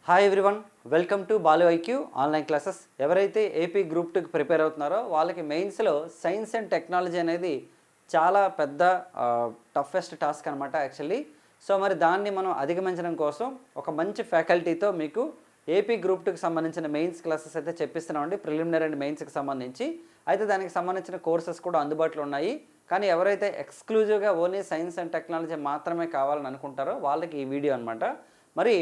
Hi everyone, welcome to Balu IQ online classes. ఎవరైతే AP group 2కి prepare అవుతున్నారో వాళ్ళకి మెయిన్స్లో సైన్స్ అండ్ టెక్నాలజీ అనేది చాలా పెద్ద టఫెస్ట్ టాస్క్ అనమాట యాక్చువల్లీ. సో మరి దాన్ని మనం అధిగమించడం కోసం ఒక మంచి ఫ్యాకల్టీతో మీకు ఏపీ గ్రూప్ 2కి సంబంధించిన మెయిన్స్ క్లాసెస్ అయితే చెప్పిస్తున్నామండి, ప్రిలిమినరీ అండ్ మెయిన్స్కి సంబంధించి. అయితే దానికి సంబంధించిన కోర్సెస్ కూడా అందుబాటులో ఉన్నాయి. కానీ ఎవరైతే ఎక్స్క్లూజివ్గా ఓన్లీ సైన్స్ అండ్ టెక్నాలజీ మాత్రమే కావాలని అనుకుంటారో వాళ్ళకి ఈ వీడియో అనమాట. మరి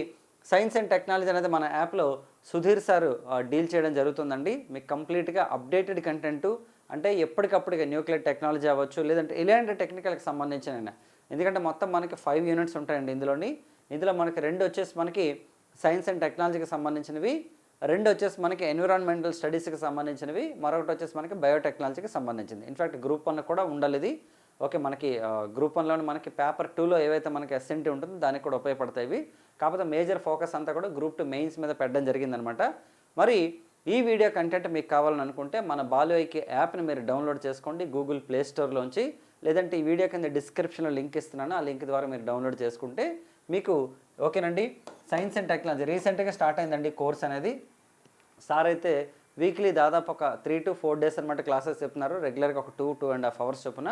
సైన్స్ అండ్ టెక్నాలజీ అనేది మన యాప్లో సుధీర్ సార్ డీల్ చేయడం జరుగుతుందండి. మీకు కంప్లీట్గా అప్డేటెడ్ కంటెంట్, అంటే ఎప్పటికప్పుడు న్యూక్లియర్ టెక్నాలజీ అవ్వచ్చు, లేదంటే ఇలాంటి టెక్నికల్కి సంబంధించిన, ఎందుకంటే మొత్తం మనకి 5 యూనిట్స్ ఉంటాయండి ఇందులో మనకి 2 వచ్చేసి మనకి సైన్స్ అండ్ టెక్నాలజీకి సంబంధించినవి, 2 వచ్చేసి మనకి ఎన్విరాన్మెంటల్ స్టడీస్కి సంబంధించినవి, మరొకటి వచ్చేసి మనకి బయోటెక్నాలజీకి సంబంధించింది. ఇన్ఫ్యాక్ట్ గ్రూప్ 1 కూడా ఉండాలి ఇది. ఓకే, మనకి గ్రూప్ 1లోని మనకి పేపర్ 2లో ఏవైతే మనకి ఎస్ఎన్టీ ఉంటుందో దానికి కూడా ఉపయోగపడతాయి. కాకపోతే మేజర్ ఫోకస్ అంతా కూడా గ్రూప్ 2 మెయిన్స్ మీద పెట్టడం జరిగిందనమాట. మరి ఈ వీడియో కంటెంట్ మీకు కావాలని అనుకుంటే మన బాలు ఐక్యూ యాప్ని మీరు డౌన్లోడ్ చేసుకోండి గూగుల్ ప్లే స్టోర్లోంచి, లేదంటే ఈ వీడియో కింద డిస్క్రిప్షన్లో లింక్ ఇస్తున్నాను, ఆ లింక్ ద్వారా మీరు డౌన్లోడ్ చేసుకుంటే మీకు ఓకేనండి. సైన్స్ అండ్ టెక్నాలజీ రీసెంట్గా స్టార్ట్ అయిందండి కోర్స్ అనేది. సార్ అయితే వీక్లీ దాదాపు ఒక 3 to 4 డేస్ అనమాట క్లాసెస్ చెప్తున్నారు, రెగ్యులర్గా ఒక 2.5 అవర్స్ చొప్పున.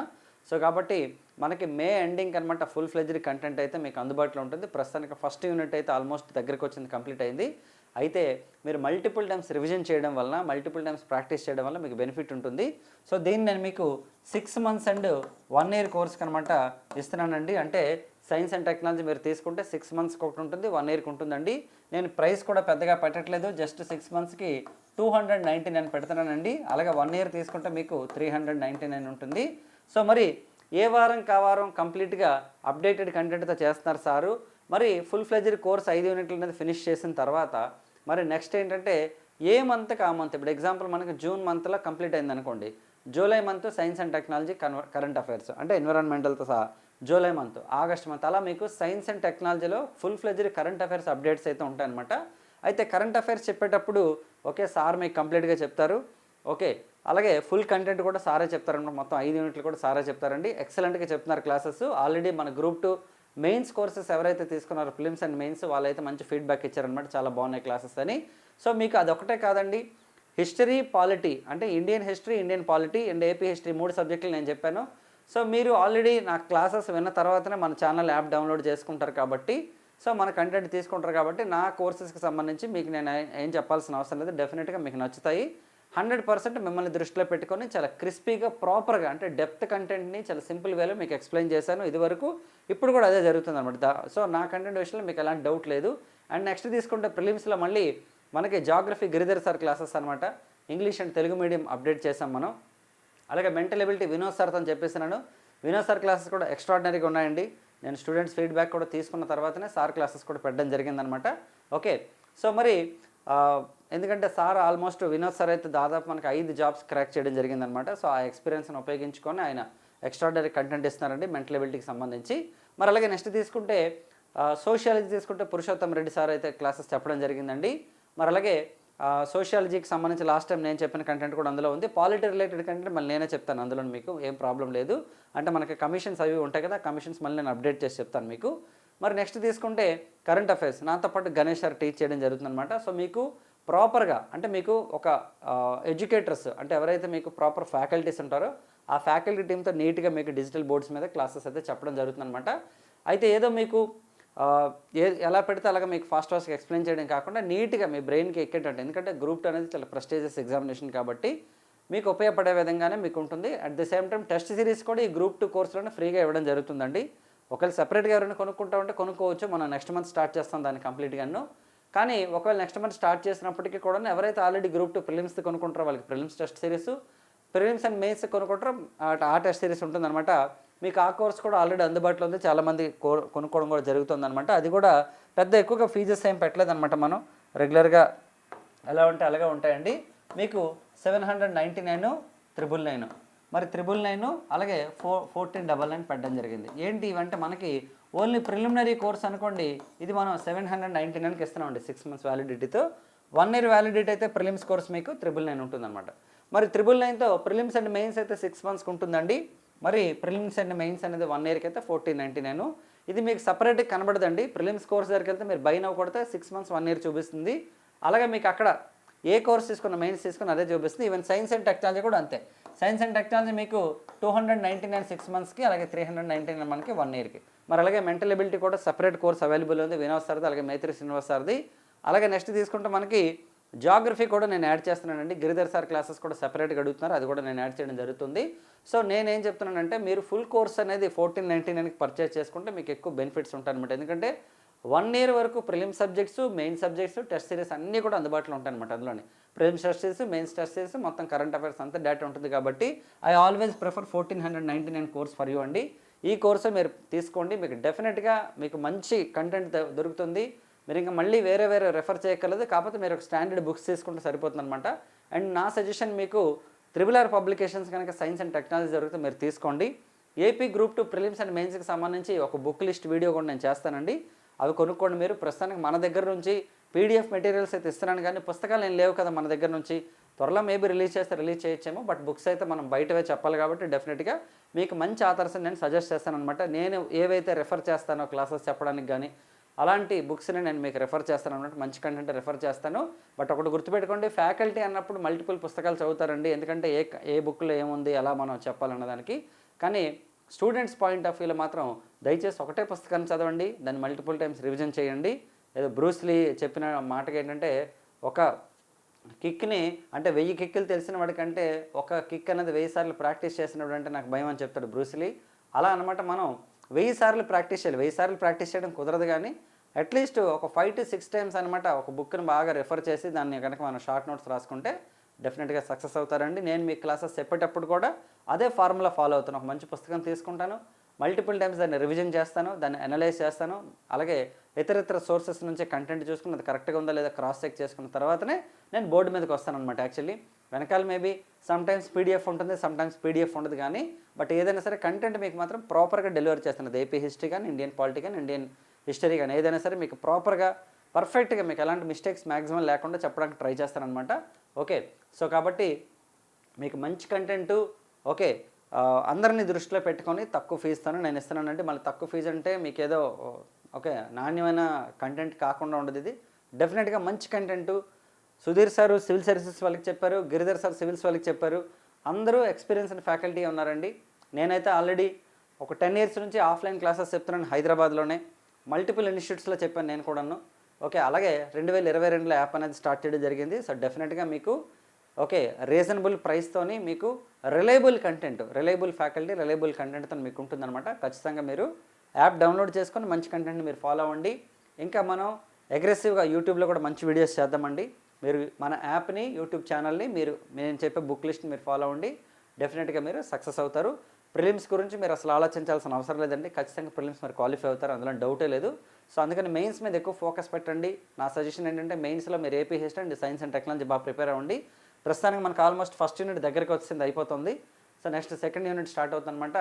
సో కాబట్టి మనకి మే ఎండింగ్ అనమాట ఫుల్ ఫ్లెజ్డ్ కంటెంట్ అయితే మీకు అందుబాటులో ఉంటుంది. ప్రస్తుతానికి ఫస్ట్ యూనిట్ అయితే ఆల్మోస్ట్ దగ్గరికి వచ్చింది, కంప్లీట్ అయింది. అయితే మీరు మల్టిపుల్ టైమ్స్ రివిజన్ చేయడం వలన, మల్టిపుల్ టైమ్స్ ప్రాక్టీస్ చేయడం వల్ల మీకు బెనిఫిట్ ఉంటుంది. సో దీన్ని నేను మీకు 6 months అండ్ 1 year కోర్స్కి అనమాట ఇస్తున్నానండి. అంటే సైన్స్ అండ్ టెక్నాలజీ మీరు తీసుకుంటే 6 monthsకి ఒకటి ఉంటుంది, 1 yearకి ఉంటుందండి. నేను ప్రైస్ కూడా పెద్దగా పెట్టట్లేదు, జస్ట్ 6 monthsకి 299 పెడుతున్నానండి. అలాగే 1 year తీసుకుంటే మీకు 399 ఉంటుంది. సో మరి ఏ వారం వారం కంప్లీట్గా అప్డేటెడ్ కంటెంట్తో చేస్తున్నారు సారు. మరి ఫుల్ ఫ్లెజ్డ్ కోర్స్ 5 యూనిట్లు అనేది ఫినిష్ చేసిన తర్వాత మరి నెక్స్ట్ ఏంటంటే ఏ మంత్కి ఆ మంత్, ఇప్పుడు ఎగ్జాంపుల్ మనకి జూన్ మంత్లో కంప్లీట్ అయింది అనుకోండి, July month science and technology current affairs అంటే ఎన్విరాన్మెంటల్తో సహా, జూలై మంత్, ఆగస్ట్ మంత్, అలా మీకు సైన్స్ అండ్ టెక్నాలజీలో full fledged current affairs updates అయితే ఉంటాయన్నమాట. అయితే కరెంట్ అఫైర్స్ చెప్పేటప్పుడు ఓకే సార్ మీకు కంప్లీట్గా చెప్తారు. ఓకే, అలాగే ఫుల్ కంటెంట్ కూడా సారే చెప్తారన్నమాట. మొత్తం 5 యూనిట్లు కూడా సారే చెప్తారండి. ఎక్సలెంట్గా చెప్తున్నారు క్లాసెస్. ఆల్రెడీ మన గ్రూప్ 2 మెయిన్స్ కోర్సెస్ ఎవరైతే తీసుకున్నారో ఫిలిమ్స్ అండ్ మెయిన్స్ వాళ్ళైతే మంచి ఫీడ్బ్యాక్ ఇచ్చారనమాట, చాలా బాగున్నాయి క్లాసెస్ అని. సో మీకు అదొకటే కాదండి, హిస్టరీ, పాలిటీ, అంటే Indian history, Indian polity and AP history 3 సబ్జెక్టులు నేను చెప్పాను. సో మీరు ఆల్రెడీ నా క్లాసెస్ విన్న తర్వాతనే మన ఛానల్ యాప్ డౌన్లోడ్ చేసుకుంటారు కాబట్టి, సో మన కంటెంట్ తీసుకుంటారు కాబట్టి నా కోర్సెస్కి సంబంధించి మీకు నేను ఏం చెప్పాల్సిన అవసరం లేదు, డెఫినెట్గా మీకు నచ్చుతాయి. 100% మిమ్మల్ని దృష్టిలో పెట్టుకొని చాలా క్రిస్పీగా ప్రాపర్గా, అంటే డెప్త్ కంటెంట్ని చాలా సింపుల్ వేలో మీకు ఎక్స్ప్లెయిన్ చేశాను ఇదివరకు, ఇప్పుడు కూడా అదే జరుగుతుంది అనమాట. సో నా కంటెంట్ విషయంలో మీకు ఎలాంటి డౌట్ లేదు. అండ్ నెక్స్ట్ తీసుకుంటే ప్రిలిమ్స్లో మళ్ళీ మనకి జాగ్రఫీ గిరిధర్ సార్ క్లాసెస్ అనమాట, English and Telugu medium update చేసాం మనం. అలాగే మెంటల్ ఎబిలిటీ వినోద్ సార్తో చెప్పేసినాను. వినోద్ సార్ క్లాసెస్ కూడా ఎక్స్ట్రాడినరీగా ఉన్నాయండి. నేను స్టూడెంట్స్ ఫీడ్బ్యాక్ కూడా తీసుకున్న తర్వాతనే సార్ క్లాసెస్ కూడా పెట్టడం జరిగిందనమాట. ఓకే, సో మరి ఎందుకంటే సార్ ఆల్మోస్ట్ వినోద్ సార్ అయితే దాదాపు మనకి 5 jobs క్రాక్ చేయడం జరిగిందనమాట. సో ఆ ఎక్స్పీరియన్స్ని ఉపయోగించుకొని ఆయన ఎక్స్ట్రాడినరీ కంటెంట్ ఇస్తున్నారండి మెంటల్ ఎబిలిటీకి సంబంధించి. మరి అలాగే నెక్స్ట్ తీసుకుంటే సోషియాలజీ తీసుకుంటే పురుషోత్తం రెడ్డి సార్ అయితే క్లాసెస్ చెప్పడం జరిగిందండి. మరి అలాగే సోషియాలజీకి సంబంధించి లాస్ట్ టైం నేను చెప్పిన కంటెంట్ కూడా అందులో ఉంది. పాలిటీ రిలేటెడ్ కంటెంట్ మళ్ళీ నేనే చెప్తాను, అందులో మీకు ఏం ప్రాబ్లం లేదు. అంటే మనకి కమిషన్స్ అవి ఉంటాయి కదా, కమిషన్స్ మళ్ళీ నేను అప్డేట్ చేసి చెప్తాను మీకు. మరి నెక్స్ట్ తీసుకుంటే కరెంట్ అఫైర్స్ నాతో పాటు గణేష్ సార్ టీచ్ చేయడం జరుగుతుందన్నమాట. సో మీకు ప్రాపర్గా, అంటే మీకు ఒక ఎడ్యుకేటర్స్, అంటే ఎవరైతే మీకు ప్రాపర్ ఫ్యాకల్టీస్ ఉంటారో ఆ ఫ్యాకల్టీ టీమ్తో నీట్గా మీకు డిజిటల్ బోర్డ్స్ మీద క్లాసెస్ అయితే చెప్పడం జరుగుతుందన్నమాట. అయితే ఏదో మీకు ఎలా పెడితే అలాగా మీకు ఫాస్ట్గా ఎక్స్ప్లెయిన్ చేయడం కాకుండా నీట్గా మీ బ్రెయిన్కి ఎక్కేటట్టు, ఎందుకంటే గ్రూప్ 2 అనేది చాలా ప్రెస్టీజియస్ ఎగ్జామినేషన్ కాబట్టి మీకు ఉపయోగపడే విధంగానే మీకు ఉంటుంది. At the same time test series కూడా ఈ గ్రూప్ 2 కోర్సులోనే ఫ్రీగా ఇవ్వడం జరుగుతుందండి. ఒకవేళ సెపరేట్గా ఎవరైనా కొనుక్కుంటామంటే కొనుక్కోవచ్చు, మనం నెక్స్ట్ మంత్ స్టార్ట్ చేస్తాం దాన్ని కంప్లీట్గాను. కానీ ఒకవేళ నెక్స్ట్ మంత్ స్టార్ట్ చేసినప్పటికీ కూడా ఎవరైతే ఆల్రెడీ గ్రూప్ 2 ప్రిలిమ్స్ కొనుక్కుంటారో వాళ్ళకి prelims test series, prelims and mains కొనుక్కుంటారో ఆ టెస్ట్ సిరీస్ ఉంటుందన్నమాట. మీకు ఆ కోర్స్ కూడా ఆల్రెడీ అందుబాటులో ఉంది, చాలామంది కొనుక్కోవడం కూడా జరుగుతుందన్నమాట. అది కూడా పెద్ద ఎక్కువగా ఫీజెస్ ఏం పెట్టలేదన్నమాట, మనం రెగ్యులర్గా ఎలా ఉంటే అలాగే ఉంటాయండి. మీకు 799, 999, మరి 999 అలాగే 1499 పెట్టడం జరిగింది. ఏంటి ఇవంటే మనకి ఓన్లీ ప్రిలిమినరీ కోర్స్ అనుకోండి, ఇది మనం 799కి ఇస్తున్నామండి 6 months వ్యాలిడిటీతో. 1 year వ్యాలిడిటీ అయితే ప్రిలిమ్స్ కోర్స్ మీకు 999 ఉంటుందన్నమాట. మరి 999తో ప్రిలిమ్స్ అండ్ మెయిన్స్ అయితే 6 monthsకి ఉంటుందండి. మరి ప్రిలిమ్స్ అండ్ మెయిన్స్ అనేది 1 yearకి అయితే 1499. ఇది మీకు సపరేట్గా కనబడదండి. ప్రిలిమ్స్ కోర్స్ దగ్గరికి వెళ్తే మీరు బై నౌ కొడితే 6 మంత్స్ 1 ఇయర్ చూపిస్తుంది. అలాగే మీకు అక్కడ ఏ కోర్స్ తీసుకున్న మెయిన్స్ తీసుకున్న అదే చూపిస్తుంది. ఈవెన్ సైన్స్ అండ్ టెక్నాలజీ కూడా అంతే. సైన్స్ అండ్ టెక్నాలజీ మీకు 299 6 మంత్స్కి, అలాగే 399 మనకి 1 ఇయర్కి. మరి అలాగే మెంటల్ ఎబిలిటీ కూడా సపరేట్ కోర్స్ అవైలబుల్ ఉంది, వినోద్ సార్ది, అలాగే మైత్రి శ్రీనివాస్ సార్ది. అలాగే నెక్స్ట్ తీసుకుంటే మనకి జాగ్రఫీ కూడా నేను యాడ్ చేస్తున్నానండి. గిరిధర్ సార్ క్లాసెస్ కూడా సెపరేట్గా అడుగుతున్నారు, అది కూడా నేను యాడ్ చేయడం జరుగుతుంది. సో నేనేం చెప్తున్నానంటే మీరు ఫుల్ కోర్స్ అనేది 1499కి పర్చేస్ చేసుకుంటే మీకు ఎక్కువ బెనిఫిట్స్ ఉంటాయి అనమాట. ఎందుకంటే 1 ఇయర్ వరకు prelim subjects, main subjects, test series అన్నీ కూడా అందుబాటులో ఉంటాయి అనమాట. అందులోనే prelims test series, mains test series, మొత్తం కరెంట్ అఫైర్స్ అంతా డేటా ఉంటుంది. కాబట్టి I always prefer 1499 course for you అండి. ఈ కోర్సు మీరు తీసుకోండి, మీకు డెఫినెట్గా మీకు మంచి కంటెంట్ దొరుకుతుంది. మీరు ఇంకా మళ్ళీ వేరే రెఫర్ చేయక్కర్లేదు. కాకపోతే మీరు ఒక స్టాండర్డ్ బుక్స్ తీసుకుంటే సరిపోతుంది అనమాట. అండ్ నా సజెషన్ మీకు RRR పబ్లికేషన్స్ కనుక సైన్స్ అండ్ టెక్నాలజీ దొరికితే మీరు తీసుకోండి. ఏపీ గ్రూప్ 2 ప్రిలిమ్స్ అండ్ మెయిన్స్కి సంబంధించి ఒక బుక్ లిస్ట్ వీడియో కూడా నేను చేస్తానండి, అవి కొనుక్కోండి మీరు. ప్రస్తుతానికి మన దగ్గర నుంచి పీడిఎఫ్ మెటీరియల్స్ అయితే ఇస్తున్నాను, కానీ పుస్తకాలు ఏం లేవు కదా మన దగ్గర నుంచి. త్వరలో మేబీ రిలీజ్ చేయొచ్చేమో, బట్ బుక్స్ అయితే మనం బయటవే చెప్పాలి. కాబట్టి డెఫినెట్గా మీకు మంచి ఆథర్స్ నేను సజెస్ట్ చేస్తాను అనమాట. నేను ఏవైతే రెఫర్ చేస్తానో క్లాసెస్ చెప్పడానికి కానీ అలాంటి బుక్స్ని నేను మీకు రెఫర్ చేస్తాను అన్నమాట. మంచి కంటెంట్ రెఫర్ చేస్తాను. బట్ ఒకటి గుర్తుపెట్టుకోండి, ఫ్యాకల్టీ అన్నప్పుడు మల్టిపుల్ పుస్తకాలు చదువుతారండి. ఎందుకంటే ఏ బుక్లో ఏముంది ఎలా మనం చెప్పాలన్నదానికి. కానీ స్టూడెంట్స్ పాయింట్ ఆఫ్ వ్యూలో మాత్రం దయచేసి ఒకటే పుస్తకాన్ని చదవండి, దాన్ని మల్టిపుల్ టైమ్స్ రివిజన్ చేయండి. ఏదో బ్రూస్లీ చెప్పిన మాటకి ఏంటంటే, ఒక కిక్ని అంటే 1000 కిక్కులు తెలిసిన వాడికంటే ఒక కిక్ అనేది 1000 సార్లు ప్రాక్టీస్ చేసినప్పుడు అంటే నాకు భయం అని చెప్తాడు బ్రూస్లీ. అలా అనమాట, మనం 1000 సార్లు ప్రాక్టీస్ చేయాలి. 1000 సార్లు ప్రాక్టీస్ చేయడం కుదరదు, కానీ అట్లీస్ట్ ఒక 5 to 6 టైమ్స్ అనమాట ఒక బుక్ని బాగా రెఫర్ చేసి దాన్ని కనుక మనం షార్ట్ నోట్స్ రాసుకుంటే డెఫినెట్గా సక్సెస్ అవుతారండి. నేను మీ క్లాసెస్ చెప్పేటప్పుడు కూడా అదే ఫార్ములా ఫాలో అవుతాను. ఒక మంచి పుస్తకం తీసుకుంటాను, మల్టిపుల్ టైమ్స్ దాన్ని రివిజన్ చేస్తాను, దాన్ని అనలైజ్ చేస్తాను. అలాగే ఇతర సోర్సెస్ నుంచి కంటెంట్ చూసుకుని అది కరెక్ట్గా ఉందా లేదా క్రాస్ చెక్ చేసుకున్న తర్వాతనే నేను బోర్డు మీదకి వస్తాను అనమాట. యాక్చువల్లీ వెనకాల మేబీ సమ్టైమ్స్ పీడిఎఫ్ ఉంటుంది, సమ్టైమ్స్ పీడిఎఫ్ ఉండదు, కానీ బట్ ఏదైనా సరే కంటెంట్ మీకు మాత్రం ప్రాపర్గా డెలివరీ చేస్తున్నది. ఏపీ హిస్టరీ కానీ, ఇండియన్ పాలిటీ కానీ, ఇండియన్ హిస్టరీ కానీ ఏదైనా సరే మీకు ప్రాపర్గా పర్ఫెక్ట్గా మీకు ఎలాంటి మిస్టేక్స్ మ్యాక్సిమం లేకుండా చెప్పడానికి ట్రై చేస్తానమాట. ఓకే, సో కాబట్టి మీకు మంచి కంటెంటు ఓకే అందరినీ దృష్టిలో పెట్టుకొని తక్కువ ఫీజుతో నేను ఇస్తున్నానంటే, మళ్ళీ తక్కువ ఫీజు అంటే మీకు ఏదో ఓకే నాణ్యమైన కంటెంట్ కాకుండా ఉండదు. ఇది డెఫినెట్గా మంచి content. Sudheer sir civil services వాళ్ళకి చెప్పారు, గిరిధర్ సార్ సివిల్స్ వాళ్ళకి చెప్పారు. అందరూ ఎక్స్పీరియన్స్డ్ ఫ్యాకల్టీ ఉన్నారండి. నేనైతే ఆల్రెడీ ఒక 10 years నుంచి ఆఫ్లైన్ క్లాసెస్ చెప్తున్నాను హైదరాబాద్లోనే. మల్టిపుల్ ఇన్స్టిట్యూట్స్లో చెప్పాను నేను కూడాను. ఓకే, అలాగే 2022లో యాప్ అనేది స్టార్ట్ చేయడం జరిగింది. సో డెఫినెట్గా మీకు ఓకే రీజనబుల్ ప్రైస్తోని మీకు reliable content, reliable faculty, reliable కంటెంట్తో మీకు ఉంటుందన్నమాట. ఖచ్చితంగా మీరు యాప్ డౌన్లోడ్ చేసుకొని మంచి కంటెంట్ని మీరు ఫాలో అవ్వండి. ఇంకా మనం అగ్రెసివ్గా యూట్యూబ్లో కూడా మంచి వీడియోస్ చేద్దామండి. మీరు మన యాప్ని, యూట్యూబ్ ఛానల్ని నేను చెప్పే బుక్ లిస్ట్ని మీరు ఫాలో అవ్వండి. డెఫినెట్గా మీరు సక్సెస్ అవుతారు. ప్రిలిమ్స్ గురించి మీరు అసలు ఆలోచించాల్సిన అవసరం లేదండి. ఖచ్చితంగా ప్రిలిమ్స్ మీరు క్వాలిఫై అవుతారు, అందులో డౌటే లేదు. సో అందుకని మెయిన్స్ మీద ఎక్కువ ఫోకస్ పెట్టండి. నా సజెషన్ ఏంటంటే మెయిన్స్లో మీరు AP history and science and technology బాగా ప్రిపేర్ అవ్వండి. ప్రస్తుతానికి మనకు ఆల్మోస్ట్ ఫస్ట్ యూనిట్ దగ్గరికి వచ్చింది, అయిపోతుంది. So next second unit start అవుతుందన్నమాట.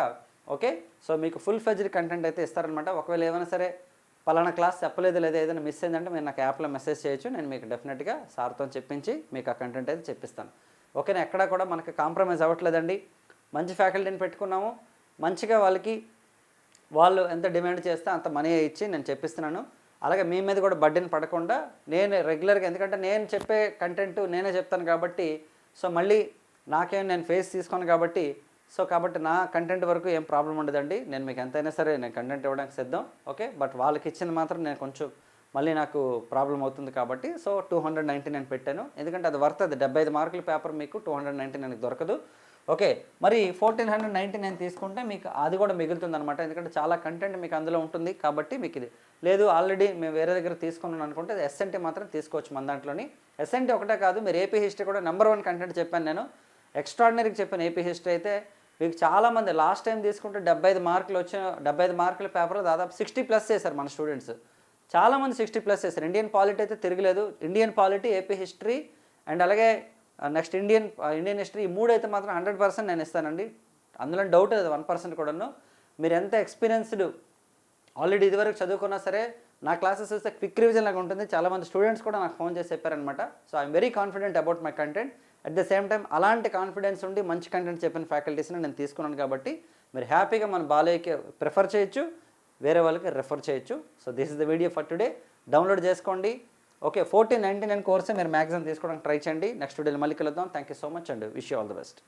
ఓకే, సో మీకు ఫుల్ ఫ్లెడ్జ్డ్ కంటెంట్ అయితే ఇస్తారనమాట. ఒకవేళ ఏమైనా సరే పలానా క్లాస్ చెప్పలేదు లేదా ఏదైనా మిస్ అయిందంటే మీరు నాకు యాప్లో మెసేజ్ చేయొచ్చు. నేను మీకు డెఫినెట్గా సార్తో చెప్పించి మీకు ఆ కంటెంట్ అయితే చెప్పిస్తాను. ఓకేనా, ఎక్కడా కూడా మనకి కాంప్రమైజ్ అవ్వట్లేదండి. మంచి ఫ్యాకల్టీని పెట్టుకున్నాము, మంచిగా వాళ్ళు ఎంత డిమాండ్ చేస్తే అంత మనీ ఇచ్చి నేను చెప్పిస్తున్నాను. అలాగే మీ మీద కూడా బర్డెన్ పడకుండా నేను రెగ్యులర్గా, ఎందుకంటే నేను చెప్పే కంటెంట్ నేనే చెప్తాను కాబట్టి, సో మళ్ళీ నేను ఫేస్ తీసుకోను కాబట్టి, సో కాబట్టి నా కంటెంట్ వరకు ఏం ప్రాబ్లం ఉండదండి. నేను మీకు ఎంతైనా సరే నేను కంటెంట్ ఇవ్వడానికి సిద్ధం. ఓకే, బట్ వాళ్ళకి ఇచ్చింది మాత్రం నేను కొంచెం మళ్ళీ నాకు ప్రాబ్లం అవుతుంది కాబట్టి సో 299 పెట్టాను. ఎందుకంటే అది వర్త్, అది 75 మార్కుల పేపర్ మీకు 299కి దొరకదు. ఓకే, మరి 1499 తీసుకుంటే మీకు అది కూడా మిగులుతుంది అనమాట. ఎందుకంటే చాలా కంటెంట్ మీకు అందులో ఉంటుంది కాబట్టి మీకు ఇది లేదు. ఆల్రెడీ మేము వేరే దగ్గర తీసుకున్నాను అనుకుంటే ఎస్ఎన్టీ మాత్రం తీసుకోవచ్చు మన దాంట్లోని. ఎస్ఎన్టీ ఒకటే కాదు, మీరు ఏపీ హిస్టరీ కూడా నెంబర్ 1 కంటెంట్ చెప్పాను నేను, ఎక్స్ట్రాడినరీకి చెప్పాను. ఏపీ హిస్టరీ అయితే మీకు చాలామంది లాస్ట్ టైం తీసుకుంటే 75 మార్కులు వచ్చిన 75 మార్కుల పేపర్ దాదాపు 60+ చేశారు మన స్టూడెంట్స్. చాలామంది 60+ చేశారు. ఇండియన్ పాలిటీ అయితే తిరగలేదు. Indian polity, AP history and అలాగే నెక్స్ట్ ఇండియన్ హిస్టరీ, ఈ 3 అయితే మాత్రం 100% నేను ఇస్తానండి. అందులో డౌట్ లేదు 1% కూడాను. మీరు ఎంత ఎక్స్పీరియన్స్డ్ ఆల్రెడీ ఇదివరకు చదువుకున్నా సరే నా క్లాసెస్ వస్తే క్విక్ రివిజన్ లాగా ఉంటుంది. చాలామంది స్టూడెంట్స్ కూడా నాకు ఫోన్ చేసి చెప్పారనమాట. So I'm very confident about my content. At the same time అలాంటి కాన్ఫిడెన్స్ ఉండి మంచి కంటెంట్ చెప్పిన ఫ్యాకల్టీస్ని నేను తీసుకున్నాను కాబట్టి మీరు హ్యాపీగా మన బాలయ్యకి ప్రిఫర్ చేయొచ్చు. వేరే వాళ్ళకి రెఫర్ చేయొచ్చు. So this is the video for today. Download చేసుకోండి. ఓకే, 1499 కోర్సే మీరు మ్యాక్సిమం తీసుకోవడానికి ట్రై చేయండి. నెక్స్ట్ వీడియోలో మళ్ళీ కలుద్దాం. Thank you so much and wish you all the best.